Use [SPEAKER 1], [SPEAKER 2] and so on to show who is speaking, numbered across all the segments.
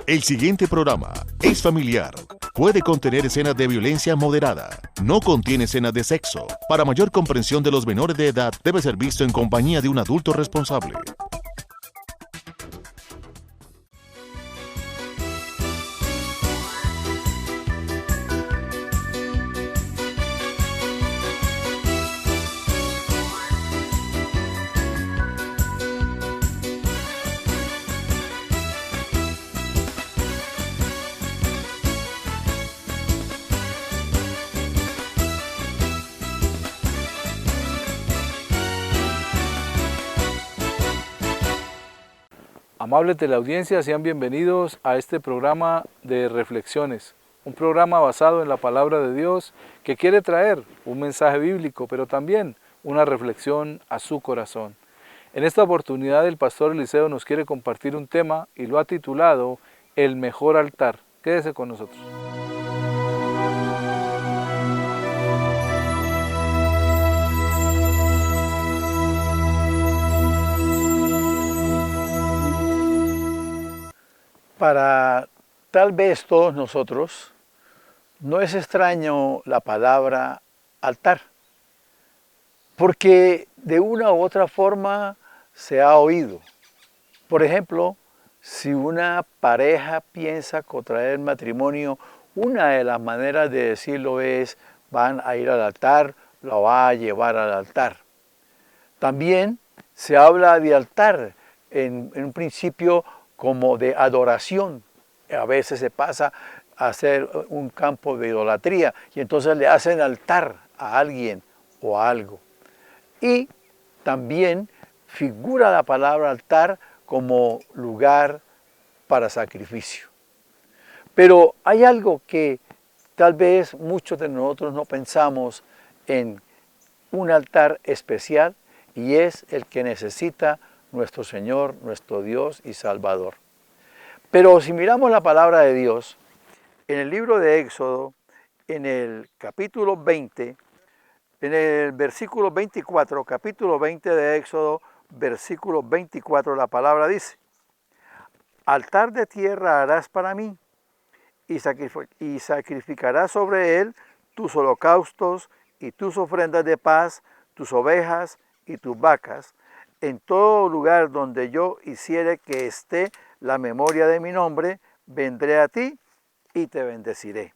[SPEAKER 1] El siguiente programa es familiar. Puede contener escenas de violencia moderada. No contiene escenas de sexo. Para mayor comprensión de los menores de edad, debe ser visto en compañía de un adulto responsable.
[SPEAKER 2] Amables de la audiencia, sean bienvenidos a este programa de reflexiones, un programa basado en la palabra de Dios que quiere traer un mensaje bíblico, pero también una reflexión a su corazón. En esta oportunidad el pastor Eliseo nos quiere compartir un tema y lo ha titulado El mejor altar. Quédese con nosotros.
[SPEAKER 3] Para tal vez todos nosotros, no es extraño la palabra altar, porque de una u otra forma se ha oído. Por ejemplo, si una pareja piensa contraer matrimonio, una de las maneras de decirlo es: van a ir al altar, la va a llevar al altar. También se habla de altar en un principio como de adoración. A veces se pasa a ser un campo de idolatría y entonces le hacen altar a alguien o a algo. Y también figura la palabra altar como lugar para sacrificio. Pero hay algo que tal vez muchos de nosotros no pensamos en un altar especial, y es el que necesita nuestro Señor, nuestro Dios y Salvador. Pero si miramos la palabra de Dios, en el libro de Éxodo, en el capítulo 20, en el versículo 24, capítulo 20 de Éxodo, versículo 24, la palabra dice: altar de tierra harás para mí, y sacrificarás sobre él tus holocaustos y tus ofrendas de paz, tus ovejas y tus vacas, en todo lugar donde yo hiciere que esté la memoria de mi nombre, vendré a ti y te bendeciré.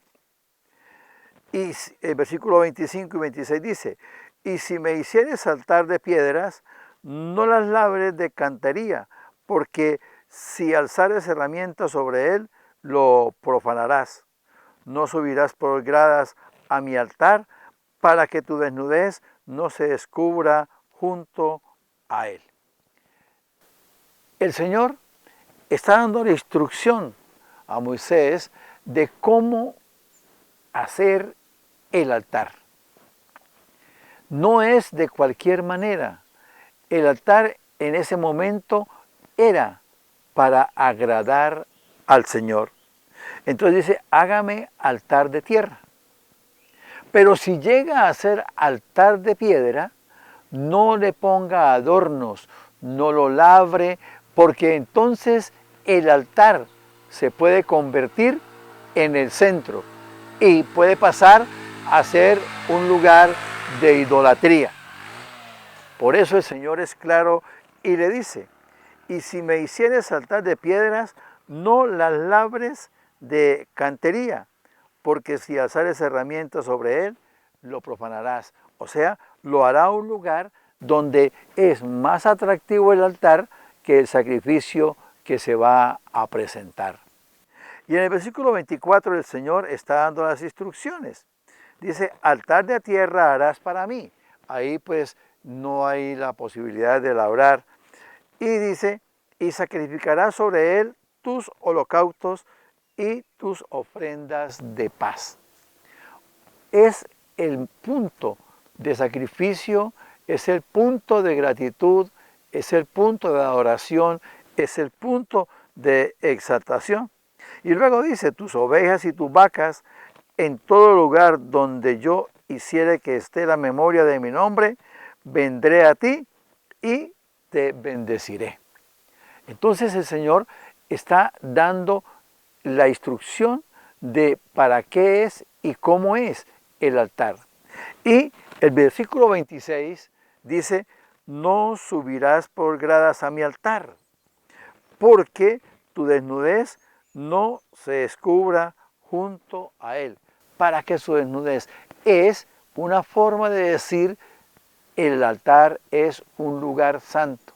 [SPEAKER 3] Y el versículo 25 y 26 dice: y si me hicieres altar de piedras, no las labres de cantería, porque si alzares herramientas sobre él, lo profanarás. No subirás por gradas a mi altar, para que tu desnudez no se descubra junto a él. El Señor está dando la instrucción a Moisés de cómo hacer el altar. No es de cualquier manera. El altar en ese momento era para agradar al Señor. Entonces dice: hágame altar de tierra. Pero si llega a ser altar de piedra, no le ponga adornos, no lo labre, porque entonces el altar se puede convertir en el centro y puede pasar a ser un lugar de idolatría. Por eso el Señor es claro y le dice: y si me hicieres altar de piedras, no las labres de cantería, porque si alzares herramientas sobre él, lo profanarás. O sea, lo hará un lugar donde es más atractivo el altar que el sacrificio que se va a presentar. Y en el versículo 24 el Señor está dando las instrucciones. Dice: altar de tierra harás para mí. Ahí pues no hay la posibilidad de labrar. Y dice: y sacrificarás sobre él tus holocaustos y tus ofrendas de paz. Es el punto de sacrificio, es el punto de gratitud, es el punto de adoración, es el punto de exaltación. Y luego dice: tus ovejas y tus vacas, en todo lugar donde yo hiciere que esté la memoria de mi nombre, vendré a ti y te bendeciré. Entonces el Señor está dando la instrucción de para qué es y cómo es el altar. Y el versículo 26 dice, no subirás por gradas a mi altar, porque tu desnudez no se descubra junto a él. ¿Para qué su desnudez? Es una forma de decir el altar es un lugar santo.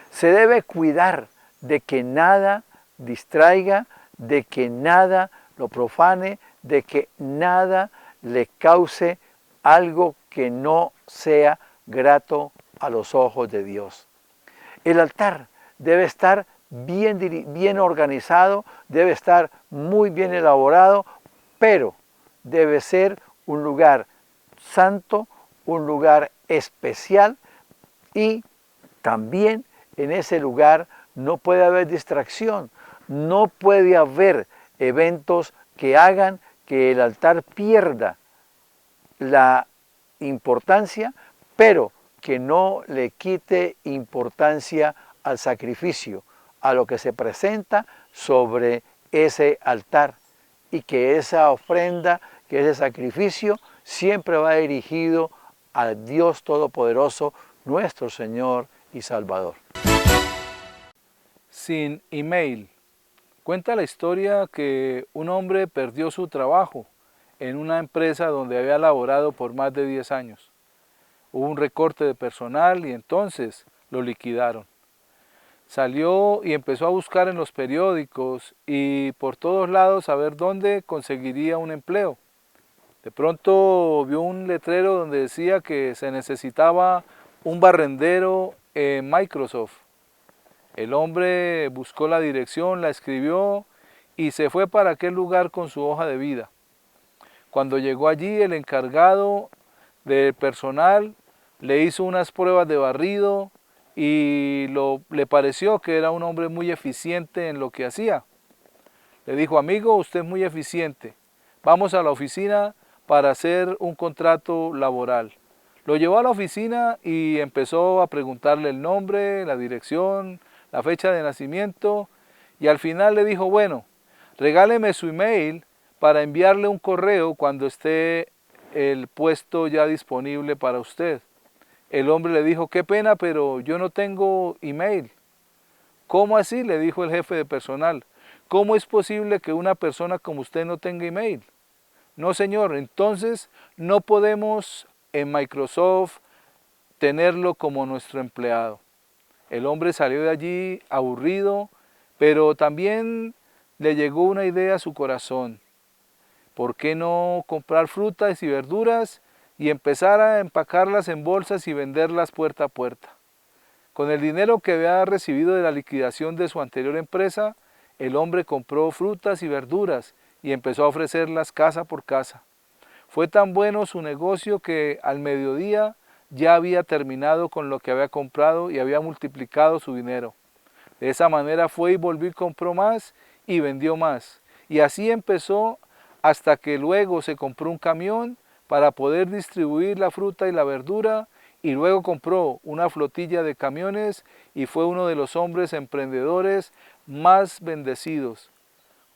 [SPEAKER 3] Se debe cuidar de que nada distraiga, de que nada lo profane, de que nada le cause algo que no sea grato a los ojos de Dios. El altar debe estar bien organizado, debe estar muy bien elaborado, pero debe ser un lugar santo, un lugar especial, y también en ese lugar no puede haber distracción, no puede haber eventos que hagan que el altar pierda la importancia, pero que no le quite importancia al sacrificio, a lo que se presenta sobre ese altar, y que esa ofrenda, que ese sacrificio siempre va dirigido al Dios Todopoderoso, nuestro Señor y Salvador.
[SPEAKER 2] Sin email. Cuenta la historia que un hombre perdió su trabajo en una empresa donde había laborado por más de 10 años. Hubo un recorte de personal y entonces lo liquidaron. Salió y empezó a buscar en los periódicos y por todos lados a ver dónde conseguiría un empleo. De pronto vio un letrero donde decía que se necesitaba un barrendero en Microsoft. El hombre buscó la dirección, la escribió y se fue para aquel lugar con su hoja de vida. Cuando llegó allí, el encargado del personal le hizo unas pruebas de barrido y le pareció que era un hombre muy eficiente en lo que hacía. Le dijo, amigo, usted es muy eficiente, vamos a la oficina para hacer un contrato laboral. Lo llevó a la oficina y empezó a preguntarle el nombre, la dirección, la fecha de nacimiento, y al final le dijo, bueno, regáleme su email para enviarle un correo cuando esté el puesto ya disponible para usted. El hombre le dijo, qué pena, pero yo no tengo email. ¿Cómo así?, le dijo el jefe de personal. ¿Cómo es posible que una persona como usted no tenga email? No, señor, entonces no podemos en Microsoft tenerlo como nuestro empleado. El hombre salió de allí aburrido, pero también le llegó una idea a su corazón. ¿Por qué no comprar frutas y verduras y empezar a empacarlas en bolsas y venderlas puerta a puerta? Con el dinero que había recibido de la liquidación de su anterior empresa, el hombre compró frutas y verduras y empezó a ofrecerlas casa por casa. Fue tan bueno su negocio que al mediodía ya había terminado con lo que había comprado y había multiplicado su dinero. De esa manera fue y volvió y compró más y vendió más. Y así empezó hasta que luego se compró un camión para poder distribuir la fruta y la verdura, y luego compró una flotilla de camiones y fue uno de los hombres emprendedores más bendecidos.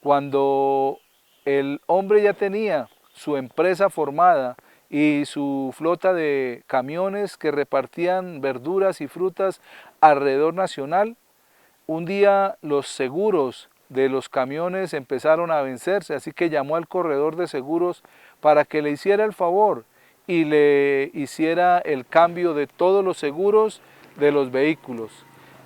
[SPEAKER 2] Cuando el hombre ya tenía su empresa formada y su flota de camiones que repartían verduras y frutas alrededor nacional, un día los seguros de los camiones empezaron a vencerse, así que llamó al corredor de seguros para que le hiciera el favor y le hiciera el cambio de todos los seguros de los vehículos.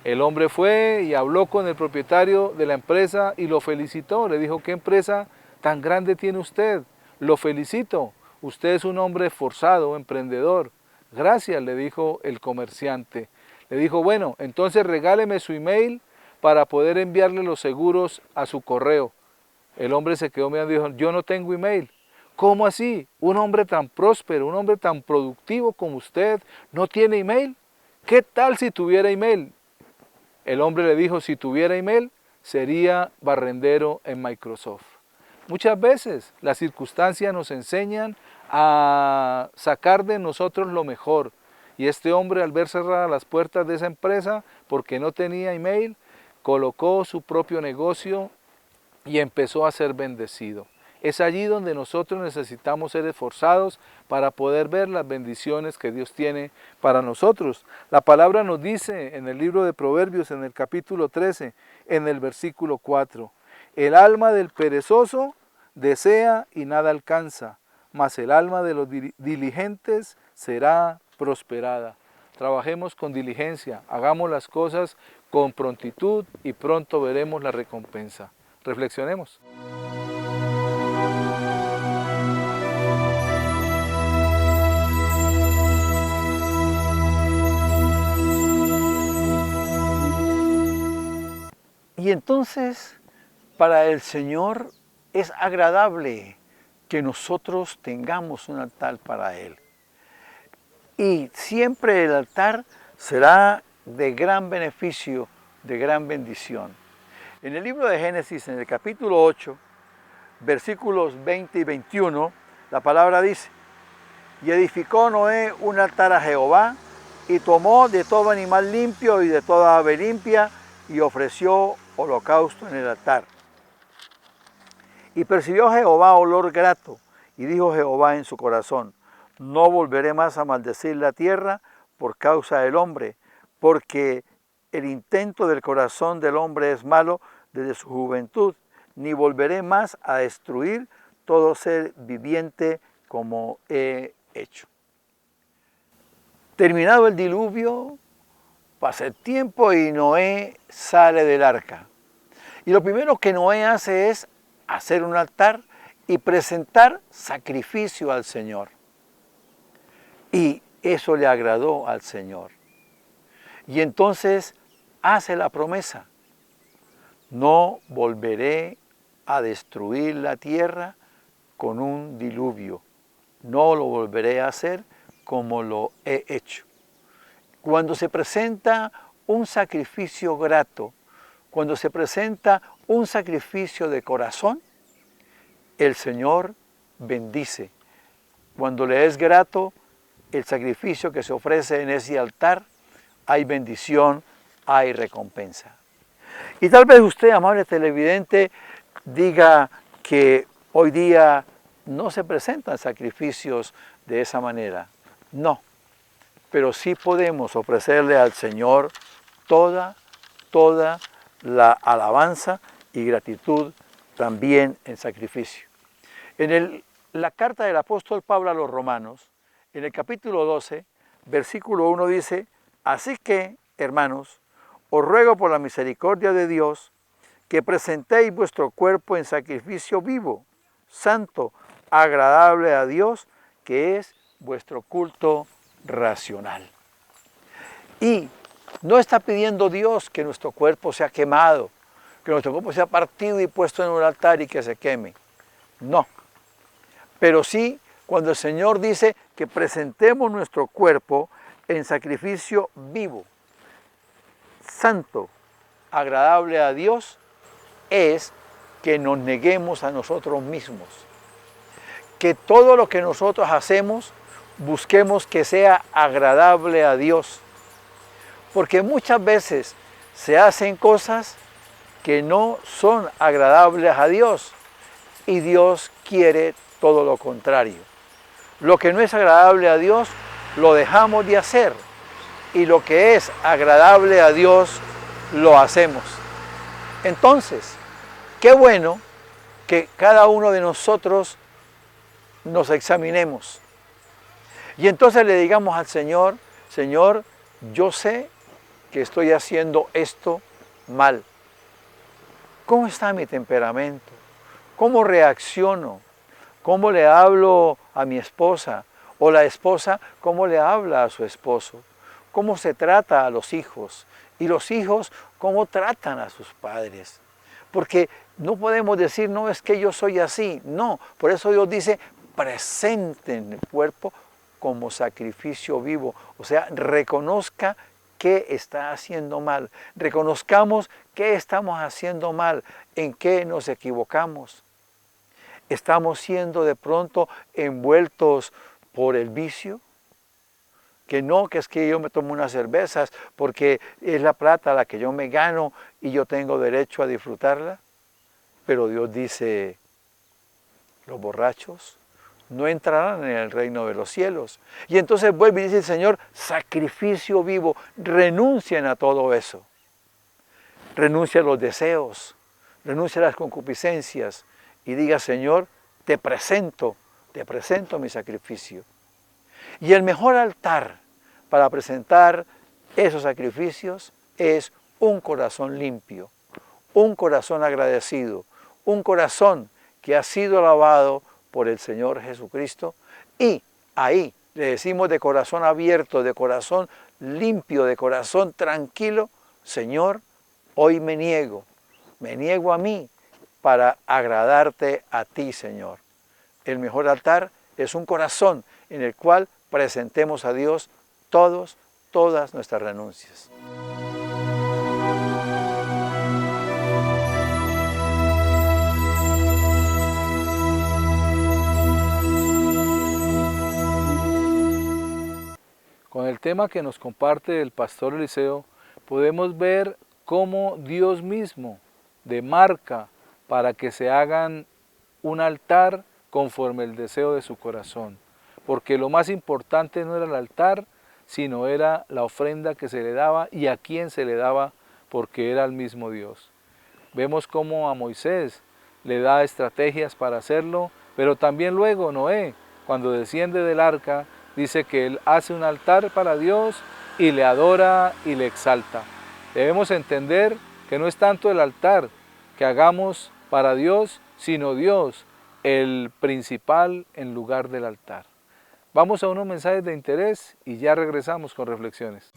[SPEAKER 2] El hombre fue y habló con el propietario de la empresa y lo felicitó. Le dijo, ¿qué empresa tan grande tiene usted? Lo felicito, usted es un hombre esforzado, emprendedor. Gracias, le dijo el comerciante. Le dijo, bueno, entonces regáleme su email para poder enviarle los seguros a su correo. El hombre se quedó mirando y dijo, yo no tengo email. ¿Cómo así? Un hombre tan próspero, un hombre tan productivo como usted, ¿no tiene email? ¿Qué tal si tuviera email? El hombre le dijo, si tuviera email, sería barrendero en Microsoft. Muchas veces las circunstancias nos enseñan a sacar de nosotros lo mejor. Y este hombre, al ver cerradas las puertas de esa empresa, porque no tenía email, colocó su propio negocio y empezó a ser bendecido. Es allí donde nosotros necesitamos ser esforzados para poder ver las bendiciones que Dios tiene para nosotros. La palabra nos dice en el libro de Proverbios, en el capítulo 13, en el versículo 4, el alma del perezoso desea y nada alcanza, mas el alma de los diligentes será prosperada. Trabajemos con diligencia, hagamos las cosas con prontitud y pronto veremos la recompensa. Reflexionemos.
[SPEAKER 3] Y entonces, para el Señor es agradable que nosotros tengamos un altar para Él. Y siempre el altar será de gran beneficio, de gran bendición. En el libro de Génesis, en el capítulo 8, versículos 20 y 21, la palabra dice, y edificó Noé un altar a Jehová, y tomó de todo animal limpio y de toda ave limpia, y ofreció holocausto en el altar. Y percibió Jehová olor grato, y dijo Jehová en su corazón, no volveré más a maldecir la tierra por causa del hombre, porque el intento del corazón del hombre es malo desde su juventud, ni volveré más a destruir todo ser viviente como he hecho. Terminado el diluvio, pasa el tiempo y Noé sale del arca. Y lo primero que Noé hace es hacer un altar y presentar sacrificio al Señor. Y eso le agradó al Señor. Y entonces hace la promesa, no volveré a destruir la tierra con un diluvio, no lo volveré a hacer como lo he hecho. Cuando se presenta un sacrificio grato, cuando se presenta un sacrificio de corazón, el Señor bendice. Cuando le es grato el sacrificio que se ofrece en ese altar, hay bendición, hay recompensa. Y tal vez usted, amable televidente, diga que hoy día no se presentan sacrificios de esa manera. No, pero sí podemos ofrecerle al Señor toda la alabanza y gratitud también en sacrificio. En la carta del apóstol Pablo a los Romanos, en el capítulo 12, versículo 1 dice, así que, hermanos, os ruego por la misericordia de Dios que presentéis vuestro cuerpo en sacrificio vivo, santo, agradable a Dios, que es vuestro culto racional. Y no está pidiendo Dios que nuestro cuerpo sea quemado, que nuestro cuerpo sea partido y puesto en un altar y que se queme. No. Pero sí, cuando el Señor dice que presentemos nuestro cuerpo en sacrificio vivo, santo, agradable a Dios, es que nos neguemos a nosotros mismos. Que todo lo que nosotros hacemos, busquemos que sea agradable a Dios. Porque muchas veces se hacen cosas que no son agradables a Dios y Dios quiere todo lo contrario. Lo que no es agradable a Dios lo dejamos de hacer y lo que es agradable a Dios lo hacemos. Entonces, qué bueno que cada uno de nosotros nos examinemos y entonces le digamos al Señor, Señor, yo sé que estoy haciendo esto mal. ¿Cómo está mi temperamento? ¿Cómo reacciono? ¿Cómo le hablo a mi esposa? O la esposa, ¿cómo le habla a su esposo? ¿Cómo se trata a los hijos? Y los hijos, ¿cómo tratan a sus padres? Porque no podemos decir, no, es que yo soy así. No, por eso Dios dice, presenten el cuerpo como sacrificio vivo. O sea, reconozca qué está haciendo mal. Reconozcamos qué estamos haciendo mal, en qué nos equivocamos. ¿Estamos siendo de pronto envueltos por el vicio? Que no, que es que yo me tomo unas cervezas porque es la plata la que yo me gano y yo tengo derecho a disfrutarla. Pero Dios dice, los borrachos no entrarán en el reino de los cielos. Y entonces vuelve y dice el Señor, sacrificio vivo, renuncien a todo eso. Renuncia a los deseos, renuncia a las concupiscencias y diga, Señor, te presento mi sacrificio. Y el mejor altar para presentar esos sacrificios es un corazón limpio, un corazón agradecido, un corazón que ha sido lavado por el Señor Jesucristo, y ahí le decimos de corazón abierto, de corazón limpio, de corazón tranquilo, Señor, hoy me niego a mí para agradarte a ti, Señor. El mejor altar es un corazón en el cual presentemos a Dios todas nuestras renuncias.
[SPEAKER 2] Con el tema que nos comparte el pastor Eliseo, podemos ver cómo Dios mismo demarca para que se hagan un altar conforme el deseo de su corazón. Porque lo más importante no era el altar, sino era la ofrenda que se le daba y a quién se le daba, porque era el mismo Dios. Vemos cómo a Moisés le da estrategias para hacerlo, pero también luego Noé, cuando desciende del arca, dice que él hace un altar para Dios y le adora y le exalta. Debemos entender que no es tanto el altar que hagamos para Dios, sino Dios el principal en lugar del altar. Vamos a unos mensajes de interés y ya regresamos con reflexiones.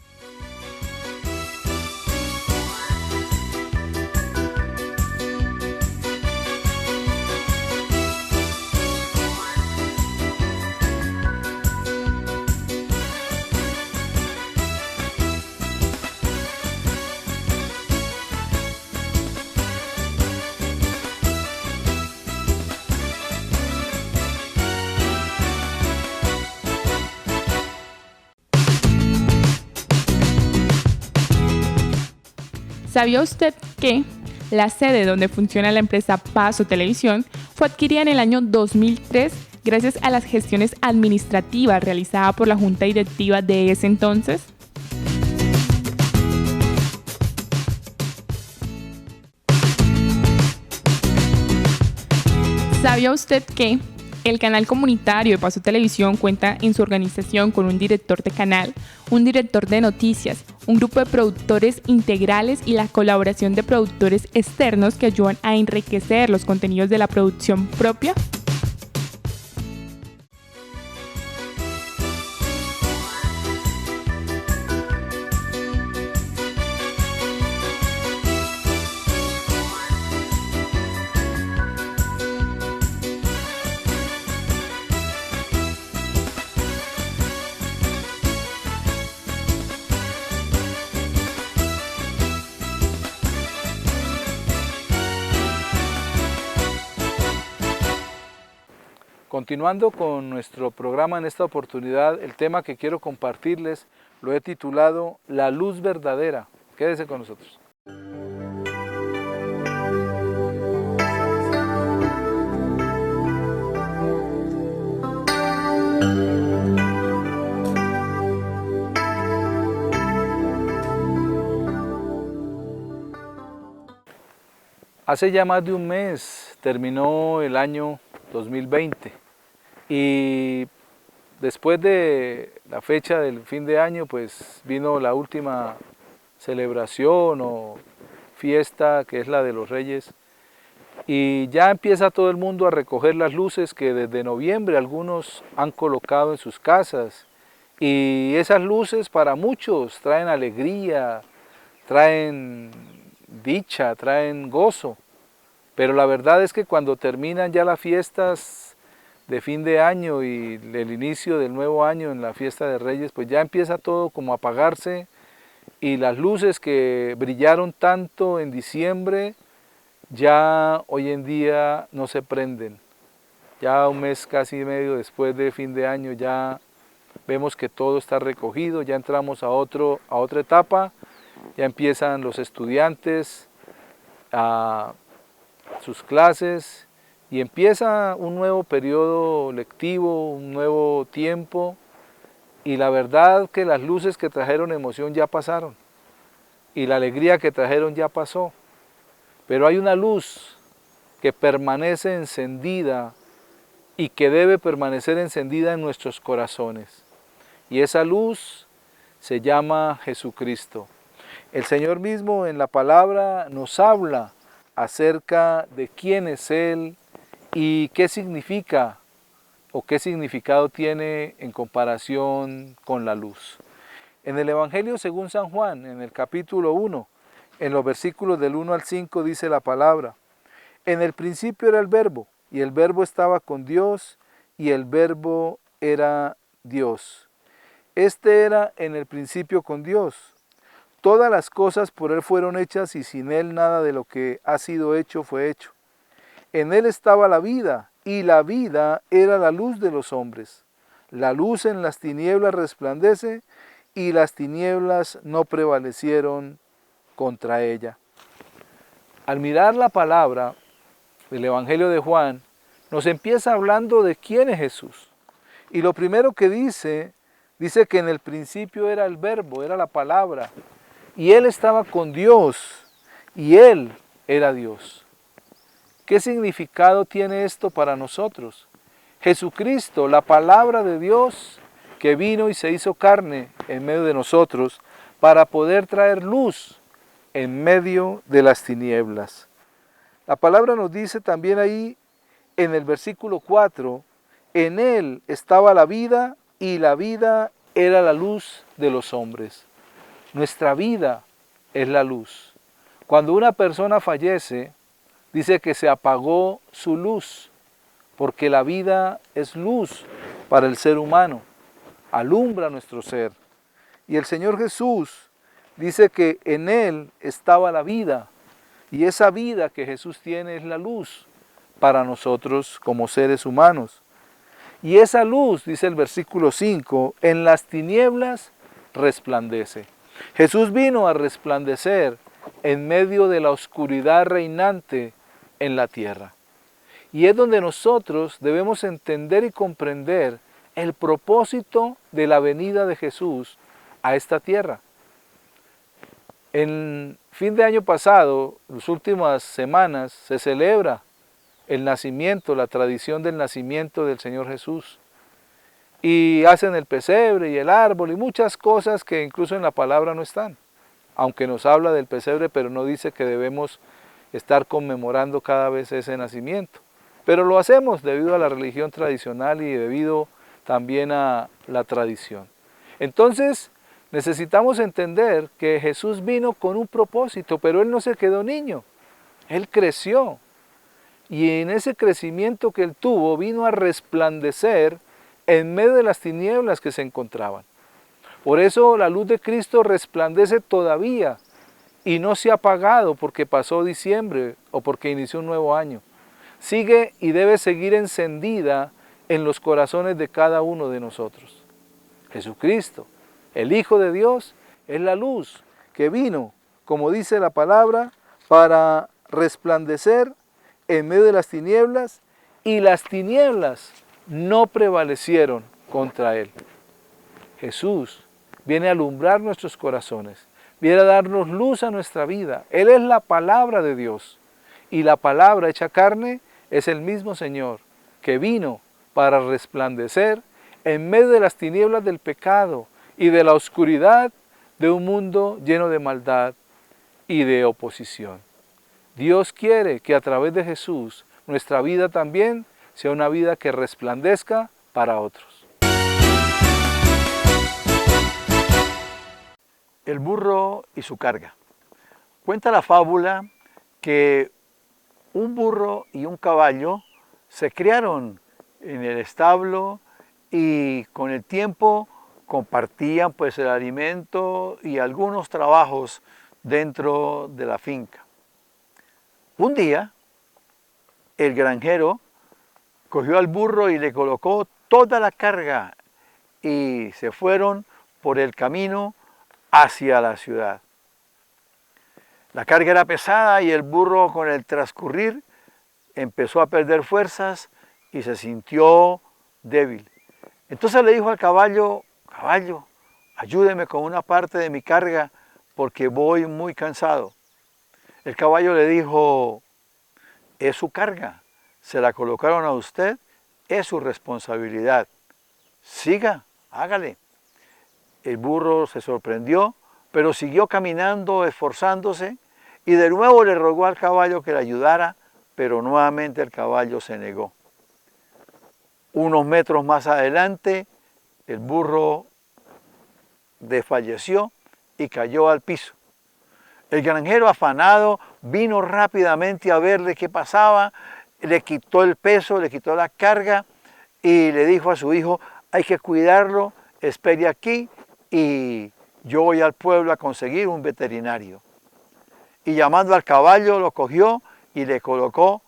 [SPEAKER 4] ¿Sabía usted que la sede donde funciona la empresa Paso Televisión fue adquirida en el año 2003 gracias a las gestiones administrativas realizadas por la junta directiva de ese entonces? ¿Sabía usted que el canal comunitario de Paso Televisión cuenta en su organización con un director de canal, un director de noticias, un grupo de productores integrales y la colaboración de productores externos que ayudan a enriquecer los contenidos de la producción propia?
[SPEAKER 2] Continuando con nuestro programa en esta oportunidad, el tema que quiero compartirles lo he titulado La luz verdadera. Quédese con nosotros. Hace ya más de un mes terminó el año 2020 y después de la fecha del fin de año pues vino la última celebración o fiesta, que es la de los Reyes, y ya empieza todo el mundo a recoger las luces que desde noviembre algunos han colocado en sus casas, y esas luces para muchos traen alegría, traen dicha, traen gozo, pero la verdad es que cuando terminan ya las fiestas de fin de año y el inicio del nuevo año en la fiesta de Reyes, pues ya empieza todo como a apagarse, y las luces que brillaron tanto en diciembre ya hoy en día no se prenden. Ya un mes casi y medio después de fin de año ya vemos que todo está recogido, ya entramos a otra etapa, ya empiezan los estudiantes a sus clases y empieza un nuevo periodo lectivo, un nuevo tiempo, y la verdad que las luces que trajeron emoción ya pasaron y la alegría que trajeron ya pasó, pero hay una luz que permanece encendida y que debe permanecer encendida en nuestros corazones, y esa luz se llama Jesucristo. El Señor mismo en la palabra nos habla acerca de quién es Él y qué significa o qué significado tiene en comparación con la luz. En el Evangelio según San Juan, en el capítulo 1, en los versículos del 1 al 5 dice la palabra: en el principio era el Verbo, y el Verbo estaba con Dios, y el Verbo era Dios. Este era en el principio con Dios. Todas las cosas por Él fueron hechas, y sin Él nada de lo que ha sido hecho fue hecho. En Él estaba la vida, y la vida era la luz de los hombres. La luz en las tinieblas resplandece, y las tinieblas no prevalecieron contra ella. Al mirar la palabra del Evangelio de Juan, nos empieza hablando de quién es Jesús. Y lo primero que dice que en el principio era el Verbo, era la palabra, y Él estaba con Dios, y Él era Dios. ¿Qué significado tiene esto para nosotros? Jesucristo, la palabra de Dios, que vino y se hizo carne en medio de nosotros para poder traer luz en medio de las tinieblas. La palabra nos dice también ahí en el versículo 4, en Él estaba la vida y la vida era la luz de los hombres. Nuestra vida es la luz. Cuando una persona fallece, dice que se apagó su luz, porque la vida es luz para el ser humano, alumbra nuestro ser. Y el Señor Jesús dice que en Él estaba la vida, y esa vida que Jesús tiene es la luz para nosotros como seres humanos. Y esa luz, dice el versículo 5, en las tinieblas resplandece. Jesús vino a resplandecer en medio de la oscuridad reinante en la tierra. Y es donde nosotros debemos entender y comprender el propósito de la venida de Jesús a esta tierra. En fin de año pasado, las últimas semanas, se celebra el nacimiento, la tradición del nacimiento del Señor Jesús. Y hacen el pesebre y el árbol y muchas cosas que incluso en la palabra no están. Aunque nos habla del pesebre, pero no dice que debemos estar conmemorando cada vez ese nacimiento. Pero lo hacemos debido a la religión tradicional y debido también a la tradición. Entonces, necesitamos entender que Jesús vino con un propósito, pero Él no se quedó niño. Él creció. Y en ese crecimiento que Él tuvo, vino a resplandecer en medio de las tinieblas que se encontraban. Por eso la luz de Cristo resplandece todavía y no se ha apagado porque pasó diciembre o porque inició un nuevo año. Sigue y debe seguir encendida en los corazones de cada uno de nosotros. Jesucristo, el Hijo de Dios, es la luz que vino, como dice la palabra, para resplandecer en medio de las tinieblas, y las tinieblas no prevalecieron contra Él. Jesús viene a alumbrar nuestros corazones, viene a darnos luz a nuestra vida. Él es la palabra de Dios, y la palabra hecha carne es el mismo Señor que vino para resplandecer en medio de las tinieblas del pecado y de la oscuridad de un mundo lleno de maldad y de oposición. Dios quiere que a través de Jesús nuestra vida también sea una vida que resplandezca para otros.
[SPEAKER 3] El burro y su carga. Cuenta la fábula que un burro y un caballo se criaron en el establo y con el tiempo compartían pues el alimento y algunos trabajos dentro de la finca. Un día el granjero cogió al burro y le colocó toda la carga y se fueron por el camino hacia la ciudad. La carga era pesada y el burro, con el transcurrir empezó a perder fuerzas y se sintió débil. Entonces le dijo al caballo, caballo, ayúdeme con una parte de mi carga porque voy muy cansado. El caballo le dijo, es su carga, se la colocaron a usted, es su responsabilidad. Siga, hágale. El burro se sorprendió, pero siguió caminando, esforzándose, y de nuevo le rogó al caballo que le ayudara, pero nuevamente el caballo se negó. Unos metros más adelante, el burro desfalleció y cayó al piso. El granjero afanado vino rápidamente a verle qué pasaba, le quitó el peso, le quitó la carga y le dijo a su hijo, hay que cuidarlo, espere aquí y yo voy al pueblo a conseguir un veterinario. Y llamando al caballo lo cogió y le colocó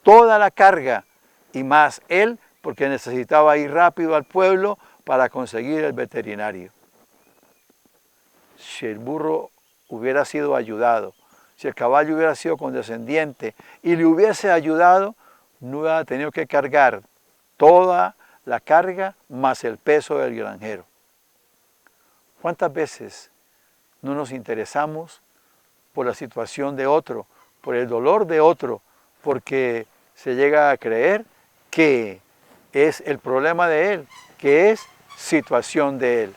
[SPEAKER 3] toda la carga y más él, porque necesitaba ir rápido al pueblo para conseguir el veterinario. Si el burro hubiera sido ayudado, si el caballo hubiera sido condescendiente y le hubiese ayudado, no hubiera tenido que cargar toda la carga más el peso del granjero. ¿Cuántas veces no nos interesamos por la situación de otro, por el dolor de otro, porque se llega a creer que es el problema de él, que es situación de él?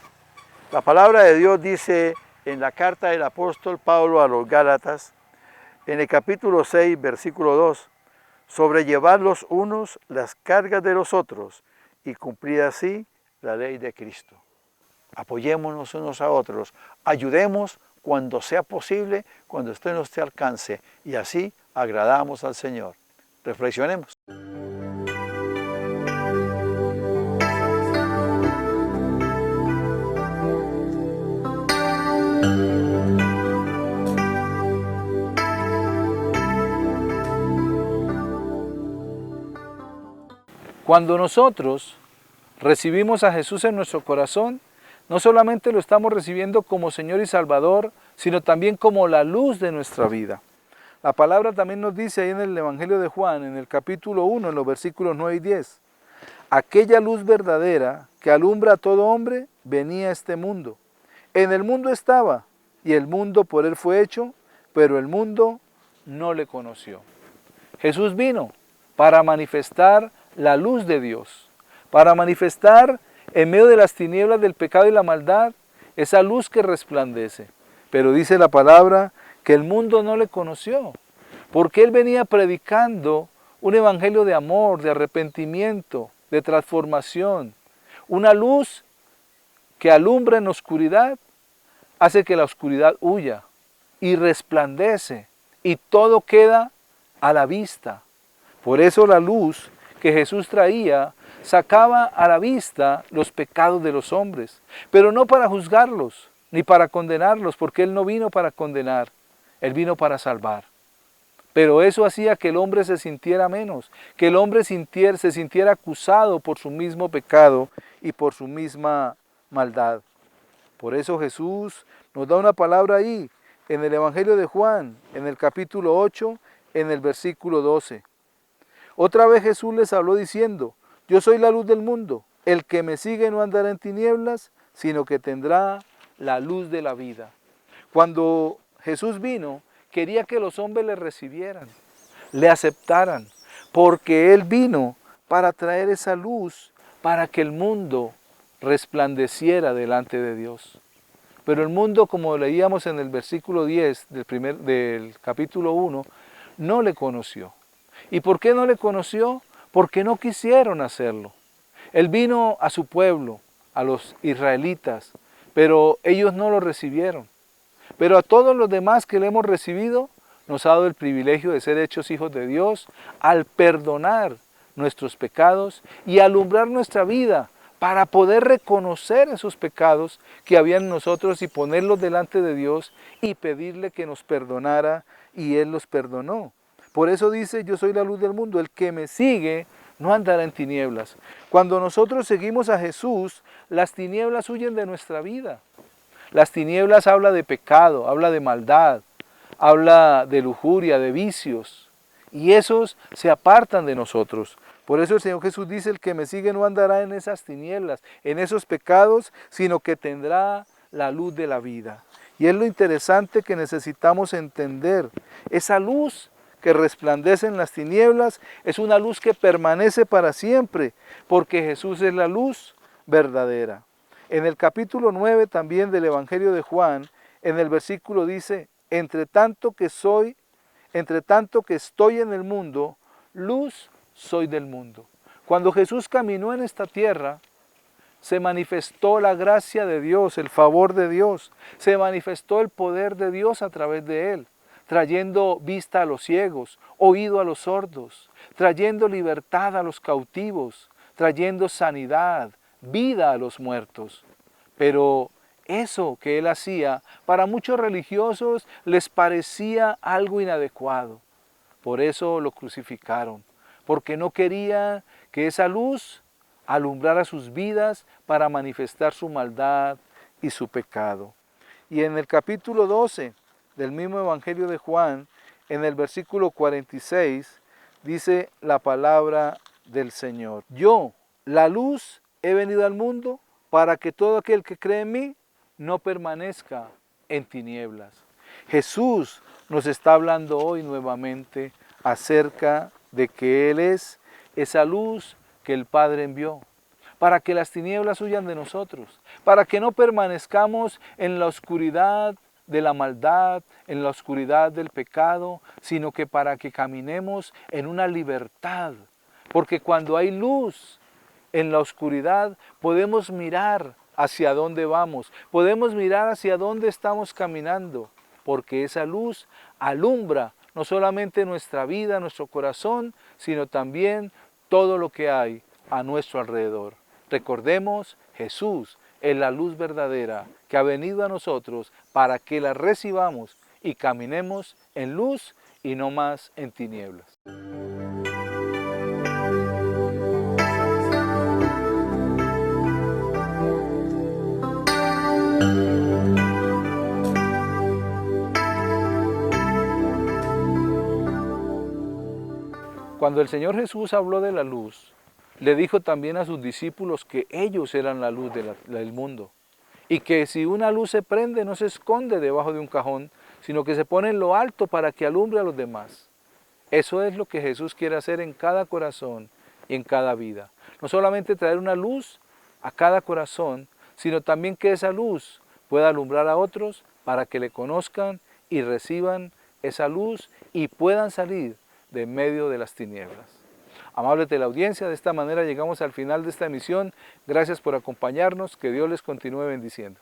[SPEAKER 3] La palabra de Dios dice en la carta del apóstol Pablo a los Gálatas, en el capítulo 6, versículo 2, sobrellevar los unos las cargas de los otros y cumplir así la ley de Cristo. Apoyémonos unos a otros, ayudemos cuando sea posible, cuando esté en nuestro alcance, y así agradamos al Señor. Reflexionemos.
[SPEAKER 2] Cuando nosotros recibimos a Jesús en nuestro corazón, no solamente lo estamos recibiendo como Señor y Salvador, sino también como la luz de nuestra vida. La palabra también nos dice ahí en el Evangelio de Juan, en el capítulo 1, en los versículos 9 y 10, aquella luz verdadera que alumbra a todo hombre venía a este mundo. En el mundo estaba, y el mundo por él fue hecho, pero el mundo no le conoció. Jesús vino para manifestar la luz de Dios, para manifestar en medio de las tinieblas del pecado y la maldad esa luz que resplandece. Pero dice la palabra que el mundo no le conoció, porque él venía predicando un evangelio de amor, de arrepentimiento, de transformación. Una luz que alumbra en oscuridad, hace que la oscuridad huya y resplandece y todo queda a la vista. Por eso la luz que Jesús traía sacaba a la vista los pecados de los hombres, pero no para juzgarlos ni para condenarlos, porque Él no vino para condenar, Él vino para salvar. Pero eso hacía que el hombre se sintiera menos, que el hombre se sintiera acusado por su mismo pecado y por su misma maldad. Por eso Jesús nos da una palabra ahí, en el Evangelio de Juan, en el capítulo 8, en el versículo 12. Otra vez Jesús les habló diciendo, yo soy la luz del mundo, el que me sigue no andará en tinieblas, sino que tendrá la luz de la vida. Cuando Jesús vino, quería que los hombres le recibieran, le aceptaran, porque Él vino para traer esa luz, para que el mundo resplandeciera delante de Dios. Pero el mundo, como leíamos en el versículo 10 del capítulo 1, no le conoció. ¿Y por qué no le conoció? Porque no quisieron hacerlo. Él vino a su pueblo, a los israelitas, pero ellos no lo recibieron. Pero a todos los demás que le hemos recibido, nos ha dado el privilegio de ser hechos hijos de Dios al perdonar nuestros pecados y alumbrar nuestra vida para poder reconocer esos pecados que había en nosotros y ponerlos delante de Dios y pedirle que nos perdonara, y Él los perdonó. Por eso dice, yo soy la luz del mundo, el que me sigue no andará en tinieblas. Cuando nosotros seguimos a Jesús, las tinieblas huyen de nuestra vida. Las tinieblas habla de pecado, habla de maldad, habla de lujuria, de vicios. y esos se apartan de nosotros. Por eso el Señor Jesús dice, el que me sigue no andará en esas tinieblas, en esos pecados, sino que tendrá la luz de la vida. Y es lo interesante que necesitamos entender. Esa luz que resplandece en las tinieblas es una luz que permanece para siempre, porque Jesús es la luz verdadera. En el capítulo 9 también del Evangelio de Juan, en el versículo dice, entre tanto que estoy en el mundo, luz soy del mundo. Cuando Jesús caminó en esta tierra, se manifestó la gracia de Dios, el favor de Dios, se manifestó el poder de Dios a través de él, trayendo vista a los ciegos, oído a los sordos, trayendo libertad a los cautivos, trayendo sanidad, vida a los muertos. Pero eso que él hacía, para muchos religiosos les parecía algo inadecuado. Por eso lo crucificaron, porque no quería que esa luz alumbrara sus vidas para manifestar su maldad y su pecado. Y en el capítulo 12 del mismo Evangelio de Juan, en el versículo 46, dice la palabra del Señor. Yo, la luz, he venido al mundo para que todo aquel que cree en mí no permanezca en tinieblas. Jesús nos está hablando hoy nuevamente acerca de que Él es esa luz que el Padre envió, para que las tinieblas huyan de nosotros, para que no permanezcamos en la oscuridad de la maldad, en la oscuridad del pecado, sino que para que caminemos en una libertad. Porque cuando hay luz en la oscuridad, podemos mirar hacia dónde vamos, podemos mirar hacia dónde estamos caminando, porque esa luz alumbra no solamente nuestra vida, nuestro corazón, sino también todo lo que hay a nuestro alrededor. Recordemos, Jesús es la luz verdadera que ha venido a nosotros para que la recibamos y caminemos en luz y no más en tinieblas. Cuando el Señor Jesús habló de la luz, le dijo también a sus discípulos que ellos eran la luz del mundo y que si una luz se prende no se esconde debajo de un cajón, sino que se pone en lo alto para que alumbre a los demás. Eso es lo que Jesús quiere hacer en cada corazón y en cada vida. No solamente traer una luz a cada corazón, sino también que esa luz pueda alumbrar a otros para que le conozcan y reciban esa luz y puedan salir de en medio de las tinieblas. Amable teleaudiencia, de esta manera llegamos al final de esta emisión. Gracias por acompañarnos, que Dios les continúe bendiciendo.